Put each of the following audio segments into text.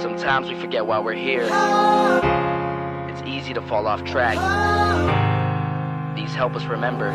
Sometimes we forget why we're here. It's easy to fall off track. These help us remember.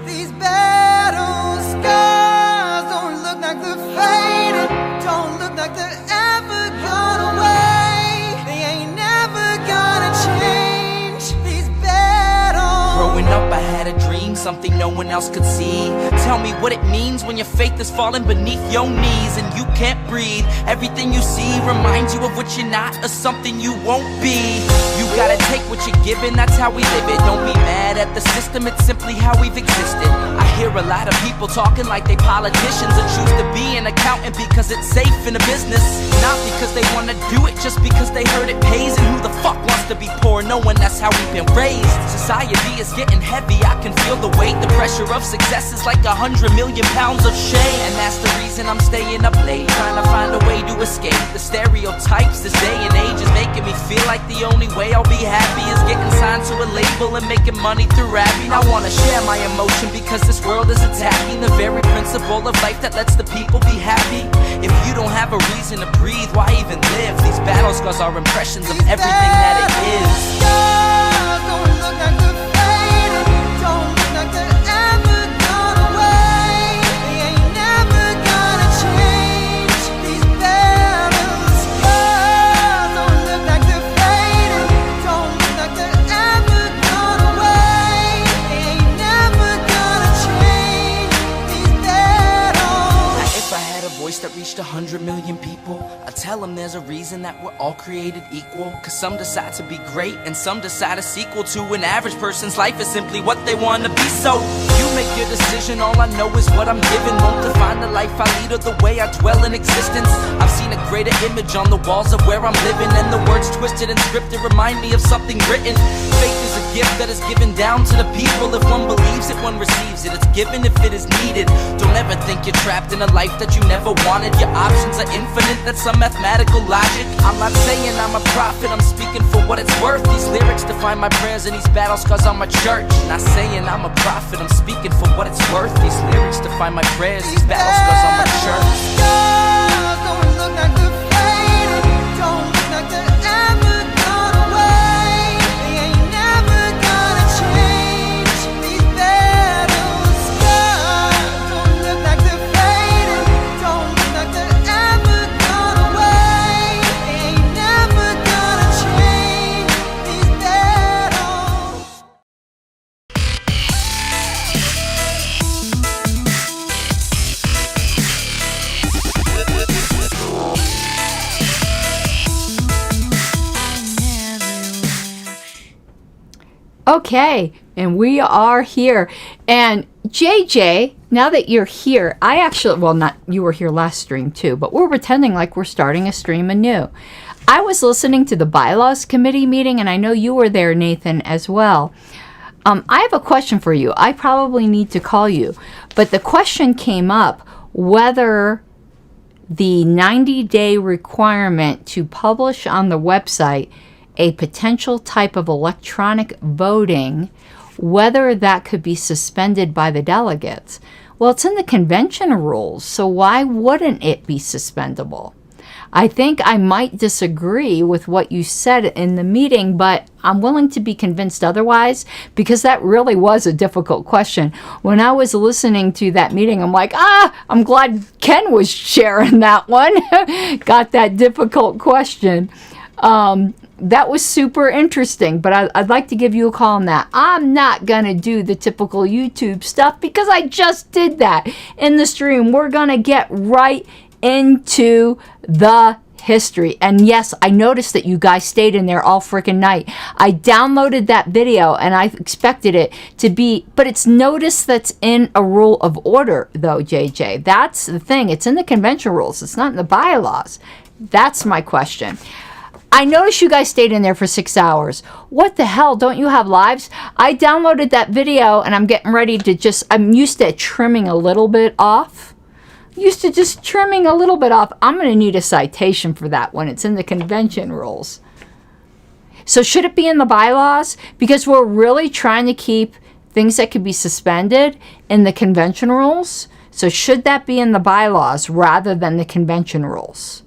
These battle scars don't look like they're faded, don't look like they're ever gone away. They ain't never gonna change. These battles. Growing up I had a dream, something no one else could see. Tell me what it means when your faith is falling beneath your knees and you can't breathe. Everything you see reminds you of what you're not or something you won't be. You gotta take what you're given, that's how we live it. Don't be mad at the system, it's simply how we've existed. I hear a lot of people talking like they politicians and choose to be an accountant because it's safe in a business. Not because they wanna do it, just because they heard it pays. And who the fuck wants to be poor knowing that's how we've been raised? Society is getting heavy, I can feel the weight. The pressure of success is like 100 million pounds of shame. And that's the reason I'm staying up late, trying to find a way to escape the stereotypes this day and age is making me feel like the only way I'll be happy is getting signed to a label and making money through rapping. I wanna share my emotion because this world is attacking the very principle of life that lets the people be happy. If you don't have a reason to breathe, why even live? These battle scars are impressions of everything that it is. Don't look like they're faded, don't look like they're ever gone away. They ain't never gonna change. These battle scars don't look like they're faded, don't look like they're ever gone away. They ain't never gonna change. These battles. If I had a voice that reached 100 million people, I'd tell them there's a reason that we're all created equal. Cause some decide to be great and some decide a sequel to an average person's life is simply what they want to be. So you make your decision, all I know is what I'm given won't define the life I lead or the way I dwell in existence. I've seen a greater image on the walls of where I'm living, and the words twisted and scripted remind me of something written. Faith is a gift that is given down to the people. If one believes it, one receives it. It's given if it is needed. Don't ever think you're trapped in a life that you never wanted. Your options are infinite, that's some mathematical logic. I'm not saying I'm a prophet, I'm speaking for what it's worth. These lyrics define my prayers and these battle scars on my church. Not saying I'm a prophet, I'm speaking for what it's worth. These lyrics define my prayers, these battle scars on my church. Don't look like they're faded, don't look like they're ever gone away. They ain't never gonna change. These battle scars don't look like they're faded, don't look like they're ever gone away. They ain't never gonna change. These battles. Okay, and we are here. And JJ, now that you're here, I actually, well, not, you were here last stream too, but we're pretending like we're starting a stream anew. I was listening to the Bylaws Committee meeting, and I know you were there, Nathan, as well. I have a question for you. I probably need to call you, but the question came up whether the 90-day requirement to publish on the website a potential type of electronic voting, whether that could be suspended by the delegates. Well, it's in the convention rules, so why wouldn't it be suspendable? I think I might disagree with what you said in the meeting, but I'm willing to be convinced otherwise, because that really was a difficult question. When I was listening to that meeting, I'm like, I'm glad Ken was sharing that one. Got that difficult question. That was super interesting, but I'd like to give you a call on that. I'm not going to do the typical YouTube stuff because I just did that in the stream. We're going to get right into the history. And yes, I noticed that you guys stayed in there all freaking night. I downloaded that video and I expected it to be, but it's notice that's in a rule of order though, JJ. That's the thing. It's in the convention rules. It's not in the bylaws. That's my question. I noticed you guys stayed in there for 6 hours. What the hell? Don't you have lives? I downloaded that video and I'm getting ready to I'm used to trimming a little bit off. Used to just trimming a little bit off. I'm going to need a citation for that when it's in the convention rules. So should it be in the bylaws? Because we're really trying to keep things that could be suspended in the convention rules. So should that be in the bylaws rather than the convention rules?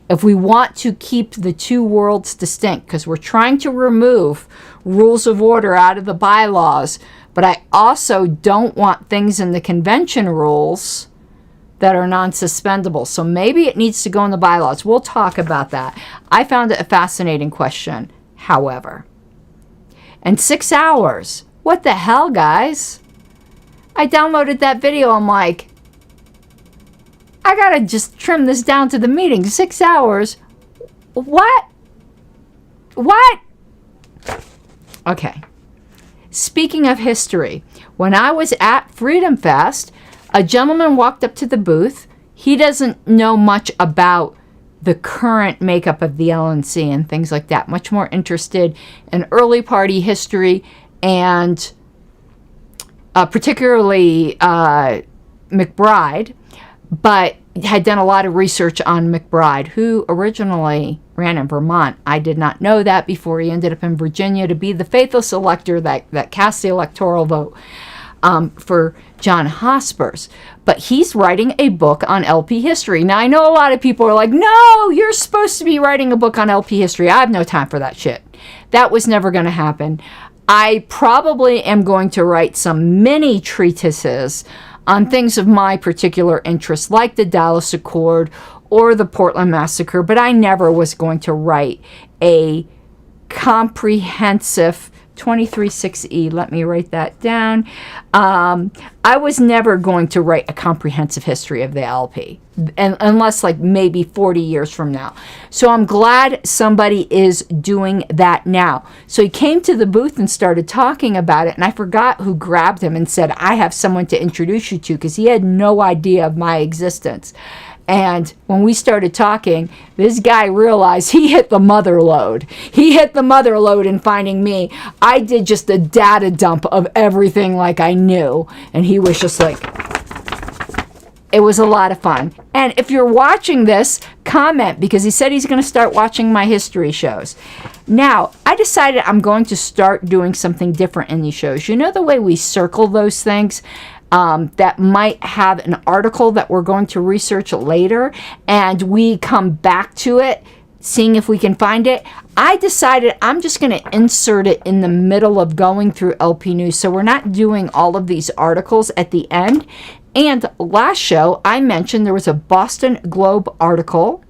if we want to keep the two worlds distinct, because we're trying to remove rules of order out of the bylaws, but I also don't want things in the convention rules that are non-suspendable. So maybe it needs to go in the bylaws. We'll talk about that. I found it a fascinating question, however. And 6 hours. What the hell, guys? I downloaded that video. I'm like, I gotta just trim this down to the meeting. 6 hours? What? What? Okay. Speaking of history, when I was at Freedom Fest, a gentleman walked up to the booth. He doesn't know much about the current makeup of the LNC and things like that. Much more interested in early party history and particularly McBride, but had done a lot of research on McBride, who originally ran in Vermont. I did not know that before he ended up in Virginia to be the faithless elector that cast the electoral vote for John Hospers. But he's writing a book on LP history. Now, I know a lot of people are like, no, you're supposed to be writing a book on LP history. I have no time for that shit. That was never going to happen. I probably am going to write some mini treatises on things of my particular interest, like the Dallas Accord or the Portland Massacre, but I never was going to write a comprehensive 236E. Let me write that down. I was never going to write a comprehensive history of the LP, and unless like maybe 40 years from now. So I'm glad somebody is doing that now. So he came to the booth and started talking about it, and I forgot who grabbed him and said, I have someone to introduce you to, because he had no idea of my existence. And when we started talking, this guy realized he hit the mother lode. He hit the mother lode in finding me. I did just a data dump of everything like I knew. And he was just like, it was a lot of fun. And if you're watching this, comment, because he said he's going to start watching my history shows. Now, I decided I'm going to start doing something different in these shows. You know the way we circle those things? That might have an article that we're going to research later, and we come back to it, seeing if we can find it. I decided I'm just going to insert it in the middle of going through LP News, so we're not doing all of these articles at the end. And last show, I mentioned there was a Boston Globe article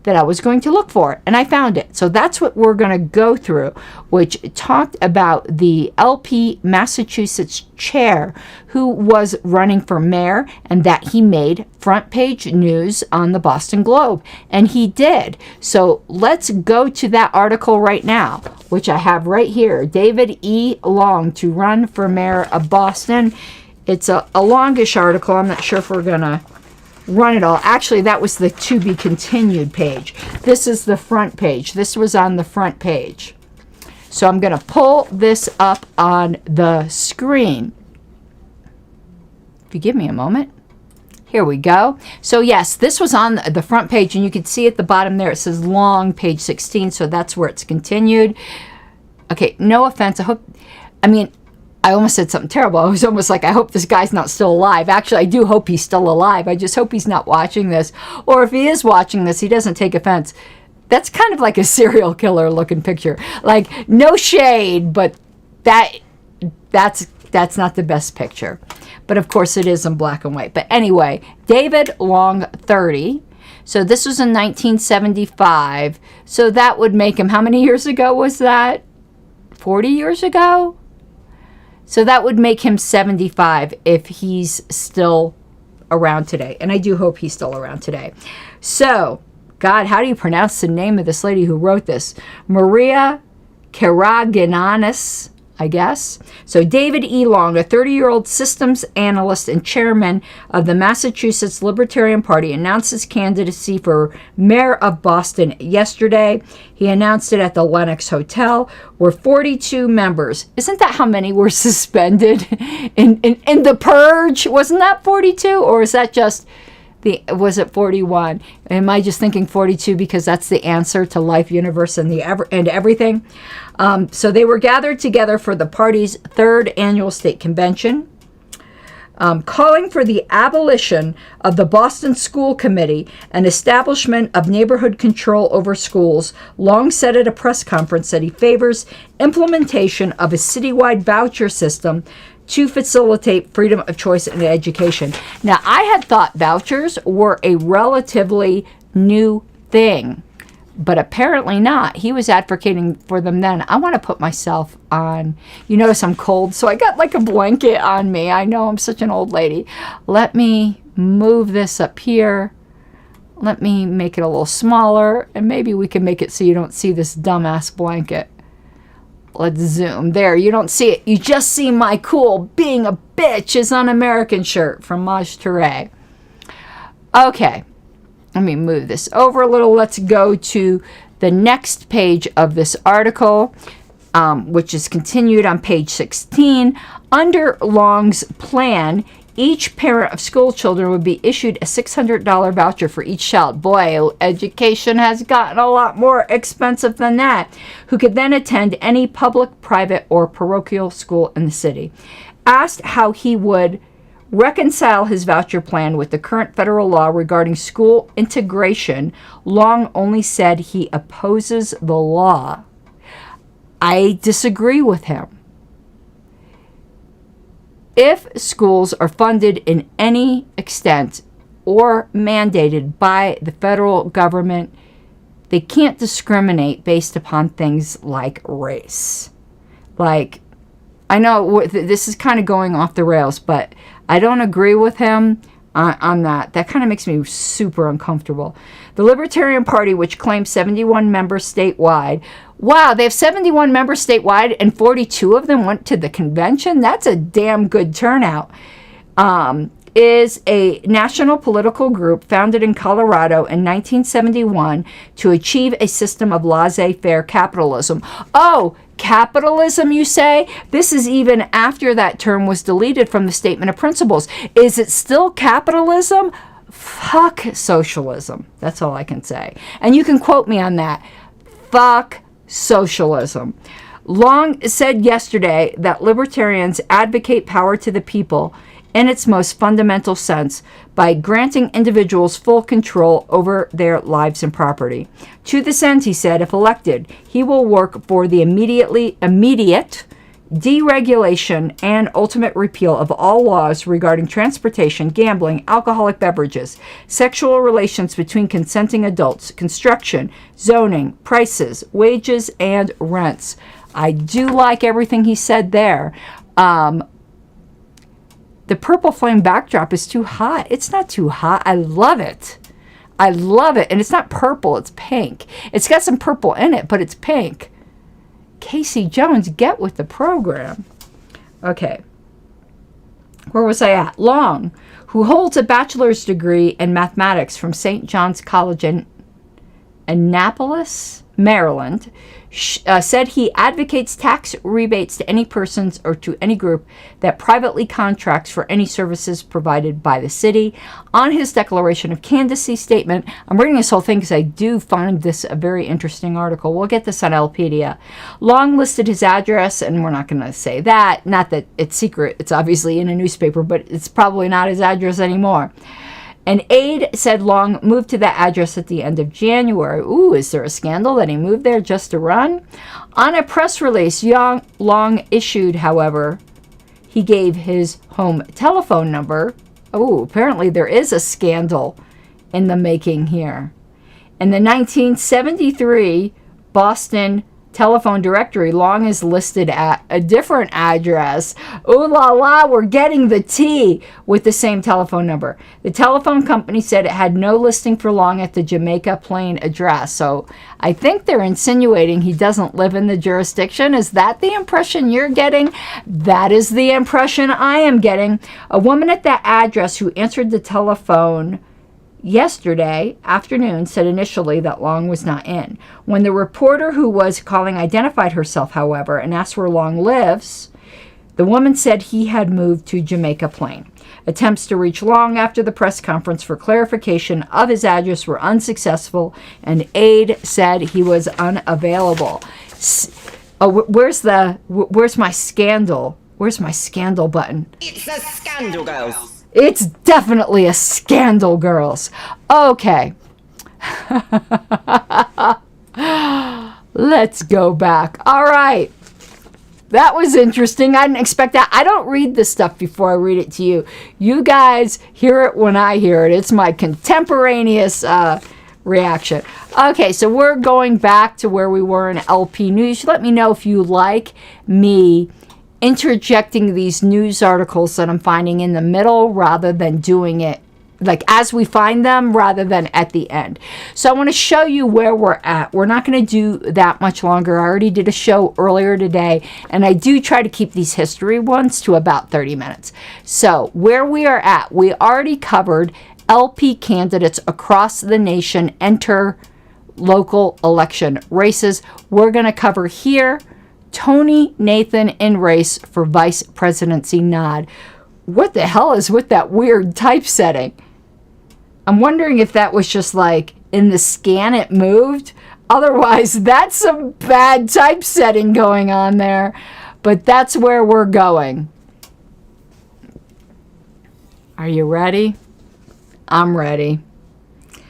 that I was going to look for, and I found it. So that's what we're going to go through, which talked about the LP Massachusetts chair who was running for mayor, and that he made front page news on the Boston Globe, and he did. So let's go to that article right now, which I have right here. David E. Long to run for mayor of Boston. It's a longish article. I'm not sure if we're going to run it all. Actually, that was the to be continued page. This is the front page. This was on the front page. So I'm going to pull this up on the screen. If you give me a moment. Here we go. So yes, this was on the front page, and you can see at the bottom there it says long, page 16. So that's where it's continued. Okay, no offense. I almost said something terrible. I was almost like, I hope this guy's not still alive. Actually, I do hope he's still alive. I just hope he's not watching this. Or if he is watching this, he doesn't take offense. That's kind of like a serial killer looking picture. Like, no shade, but that's not the best picture. But of course it is in black and white. But anyway, David Long, 30. So this was in 1975. So that would make him, how many years ago was that? 40 years ago? So that would make him 75 if he's still around today. And I do hope he's still around today. So, God, how do you pronounce the name of this lady who wrote this? Maria Karaginanis, I guess. So David E. Long, a 30-year-old systems analyst and chairman of the Massachusetts Libertarian Party, announced his candidacy for mayor of Boston yesterday. He announced it at the Lenox Hotel, where 42 members. Isn't that how many were suspended in the purge? Wasn't that 42? Or is that just was it 41? Am I just thinking 42 because that's the answer to life, universe, and everything? So they were gathered together for the party's third annual state convention. calling for the abolition of the Boston School Committee and establishment of neighborhood control over schools. Long said at a press conference that he favors implementation of a citywide voucher system to facilitate freedom of choice in education. Now, I had thought vouchers were a relatively new thing, but apparently not. He was advocating for them then. I want to put myself on. You notice I'm cold, so I got like a blanket on me. I know I'm such an old lady. Let me move this up here. Let me make it a little smaller, and maybe we can make it so you don't see this dumbass blanket. Let's zoom. There, you don't see it. You just see my cool "Being a Bitch is Un-American" shirt from Maj Touré. Okay, let me move this over a little. Let's go to the next page of this article, which is continued on page 16. Under Long's plan, each parent of school children would be issued a $600 voucher for each child. Boy, education has gotten a lot more expensive than that. Who could then attend any public, private, or parochial school in the city. Asked how he would reconcile his voucher plan with the current federal law regarding school integration, Long only said he opposes the law. I disagree with him. If schools are funded in any extent or mandated by the federal government, they can't discriminate based upon things like race. Like, I know this is kind of going off the rails, but I don't agree with him on that. That kind of makes me super uncomfortable. The Libertarian Party, which claims 71 members statewide. Wow, they have 71 members statewide and 42 of them went to the convention? That's a damn good turnout. Is a national political group founded in Colorado in 1971 to achieve a system of laissez-faire capitalism. Oh, capitalism, you say? This is even after that term was deleted from the Statement of Principles. Is it still capitalism? Fuck socialism. That's all I can say. And you can quote me on that. Fuck socialism. Long said yesterday that libertarians advocate power to the people in its most fundamental sense by granting individuals full control over their lives and property. To this end, he said, if elected, he will work for the immediate deregulation and ultimate repeal of all laws regarding transportation, gambling, alcoholic beverages, sexual relations between consenting adults, construction, zoning, prices, wages, and rents. I do like everything he said there. The purple flame backdrop is too hot. It's not too hot. I love it. I love it. And it's not purple. It's pink. It's got some purple in it, but it's pink. Casey Jones, get with the program. Okay. Where was I at? Long, who holds a bachelor's degree in mathematics from St. John's College in Annapolis, Maryland, said he advocates tax rebates to any persons or to any group that privately contracts for any services provided by the city. On his declaration of candidacy statement, I'm reading this whole thing because I do find this a very interesting article. We'll get this on Lpedia. Long listed his address, and we're not going to say that. Not that it's secret. It's obviously in a newspaper, but it's probably not his address anymore. An aide said Long moved to that address at the end of January. Ooh, is there a scandal that he moved there just to run? On a press release Long issued, however, he gave his home telephone number. Oh, apparently there is a scandal in the making here. In the 1973 Boston telephone directory, Long is listed at a different address. Ooh la la, we're getting the tea with the same telephone number. The telephone company said it had no listing for Long at the Jamaica Plain address. So I think they're insinuating he doesn't live in the jurisdiction. Is that the impression you're getting? That is the impression I am getting. A woman at that address who answered the telephone yesterday afternoon said initially that Long was not in. When the reporter who was calling identified herself, however, and asked where Long lives, the woman said he had moved to Jamaica Plain. Attempts to reach Long after the press conference for clarification of his address were unsuccessful. An aide said he was unavailable. Where's my scandal Where's my scandal button? It's a scandal, girls. It's definitely a scandal, girls. Okay. Let's go back. All right. That was interesting. I didn't expect that. I don't read this stuff before I read it to you. You guys hear it when I hear it. It's my contemporaneous reaction. Okay, so we're going back to where we were in LP News. Let me know if you like me interjecting these news articles that I'm finding in the middle rather than doing it like as we find them rather than at the end. So I want to show you where we're at. We're not going to do that much longer. I already did a show earlier today, and I do try to keep these history ones to about 30 minutes. So where we are at, we already covered LP candidates across the nation enter local election races. We're going to cover here Tony Nathan in race for vice presidency nod. What the hell is with that weird typesetting? I'm wondering if that was just like in the scan it moved. Otherwise, that's some bad typesetting going on there. But that's where we're going. Are you ready? I'm ready.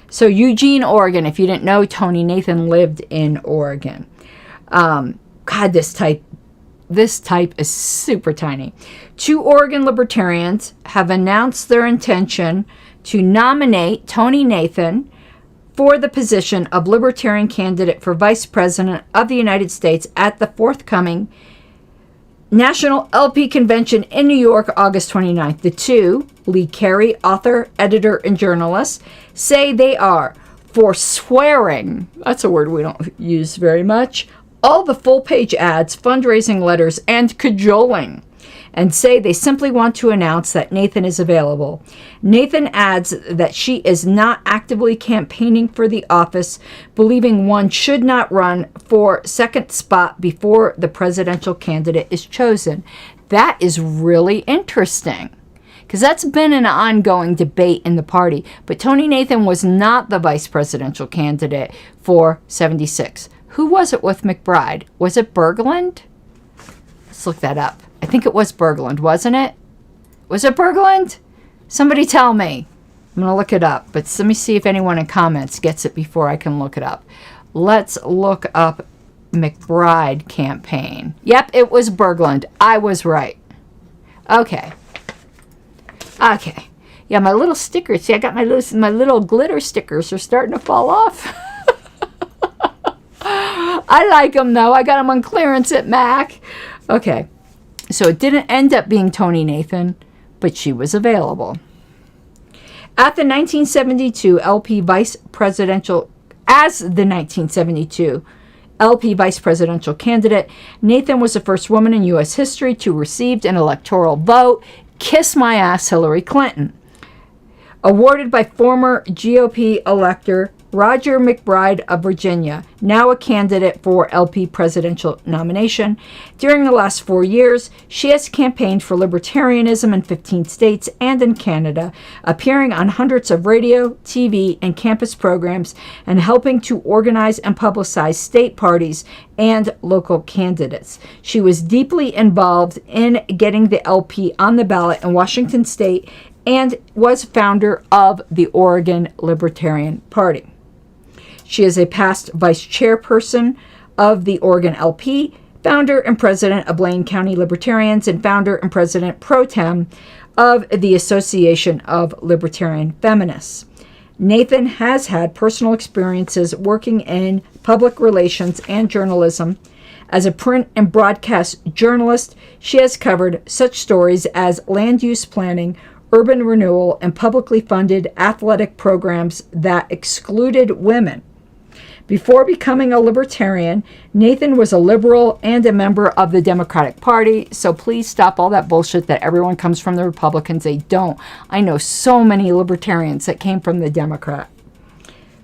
So Eugene, Oregon. If you didn't know, Tony Nathan lived in Oregon. God, this type is super tiny. 2 Oregon Libertarians have announced their intention to nominate Tony Nathan for the position of Libertarian candidate for Vice President of the United States at the forthcoming National LP Convention in New York, August 29th. The two, Lee Carey, author, editor, and journalist, say they are forswearing, that's a word we don't use very much, all the full-page ads, fundraising letters, and cajoling, and say they simply want to announce that Nathan is available. Nathan adds that she is not actively campaigning for the office, believing one should not run for second spot before the presidential candidate is chosen. That is really interesting, because that's been an ongoing debate in the party. But Tony Nathan was not the vice presidential candidate for 76. Who was it with McBride? Was it Berglund? Let's look that up. I think it was Berglund, wasn't it? Was it Berglund? Somebody tell me. I'm going to look it up. But let me see if anyone in comments gets it before I can look it up. Let's look up McBride campaign. Yep, it was Berglund. I was right. Okay. Okay. Yeah, my little stickers. See, I got my little glitter stickers are starting to fall off. I like them, though. I got them on clearance at Mac. Okay. So it didn't end up being Tony Nathan, but she was available. As the 1972 LP vice presidential candidate, Nathan was the first woman in U.S. history to receive an electoral vote. Kiss my ass, Hillary Clinton. Awarded by former GOP elector Roger McBride of Virginia, now a candidate for LP presidential nomination. During the last 4 years, she has campaigned for libertarianism in 15 states and in Canada, appearing on hundreds of radio, TV, and campus programs, and helping to organize and publicize state parties and local candidates. She was deeply involved in getting the LP on the ballot in Washington state and was founder of the Oregon Libertarian Party. She is a past vice chairperson of the Oregon LP, founder and president of Blaine County Libertarians, and founder and president pro tem of the Association of Libertarian Feminists. Nathan has had personal experiences working in public relations and journalism. As a print and broadcast journalist, she has covered such stories as land use planning, urban renewal, and publicly funded athletic programs that excluded women. Before becoming a libertarian, Nathan was a liberal and a member of the Democratic Party, so please stop all that bullshit that everyone comes from the Republicans. They don't. I know so many libertarians that came from the Democrat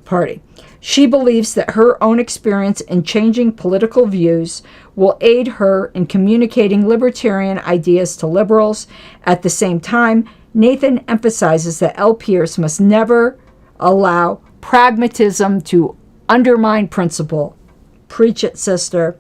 Party. She believes that her own experience in changing political views will aid her in communicating libertarian ideas to liberals. At the same time, Nathan emphasizes that LPers must never allow pragmatism to undermine principle. Preach it, sister.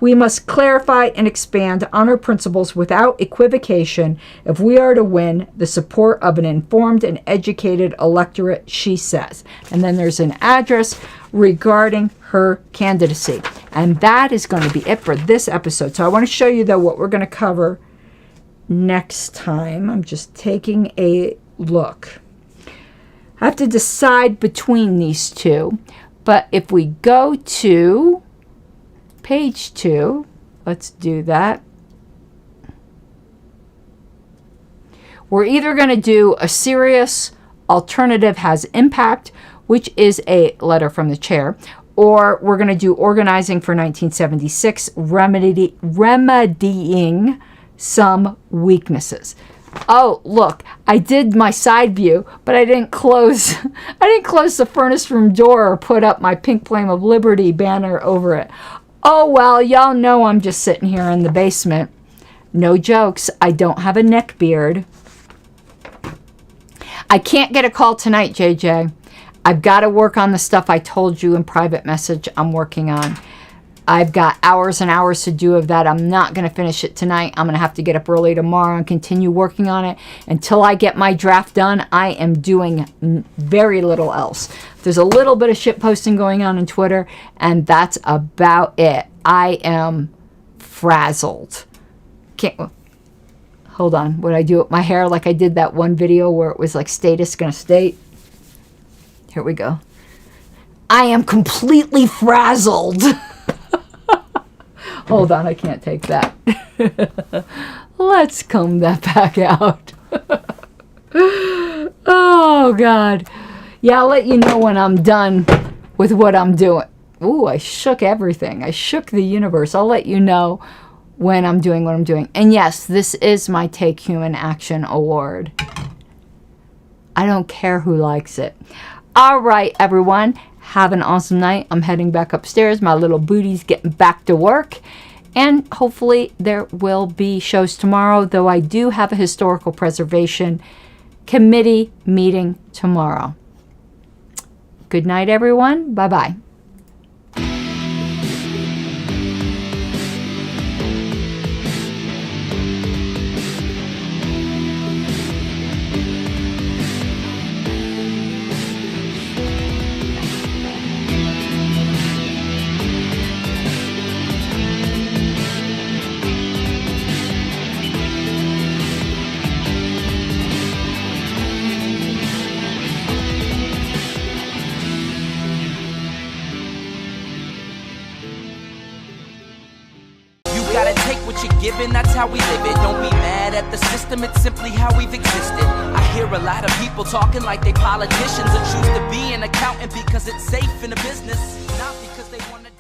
We must clarify and expand on our principles without equivocation if we are to win the support of an informed and educated electorate, she says. And then there's an address regarding her candidacy. And that is going to be it for this episode. So I want to show you, though, what we're going to cover next time. I'm just taking a look. I have to decide between these two. But if we go to page 2, let's do that. We're either going to do a serious alternative has impact, which is a letter from the chair, or we're going to do organizing for 1976, remedying some weaknesses. Oh, look, I did my side view, but I didn't close the furnace room door or put up my Pink Flame of Liberty banner over it. Oh, well, y'all know I'm just sitting here in the basement. No jokes, I don't have a neck beard. I can't get a call tonight, JJ. I've got to work on the stuff I told you in private message I'm working on. I've got hours and hours to do of that. I'm not going to finish it tonight. I'm going to have to get up early tomorrow and continue working on it. Until I get my draft done, I am doing very little else. There's a little bit of shit posting going on Twitter, and that's about it. I am frazzled. Hold on. Would I do it with my hair like I did that one video where it was like status gonna state? Here we go. I am completely frazzled. Hold on, I can't take that. Let's comb that back out. Oh, God. Yeah, I'll let you know when I'm done with what I'm doing. Ooh, I shook everything. I shook the universe. I'll let you know when I'm doing what I'm doing. And yes, this is my Take Human Action Award. I don't care who likes it. All right, everyone. Have an awesome night. I'm heading back upstairs. My little booty's getting back to work. And hopefully there will be shows tomorrow, though I do have a historical preservation committee meeting tomorrow. Good night, everyone. Bye-bye. Given, that's how we live it. Don't be mad at the system, it's simply how we've existed. I hear a lot of people talking like they politicians and choose to be an accountant because it's safe in a business, not because they want to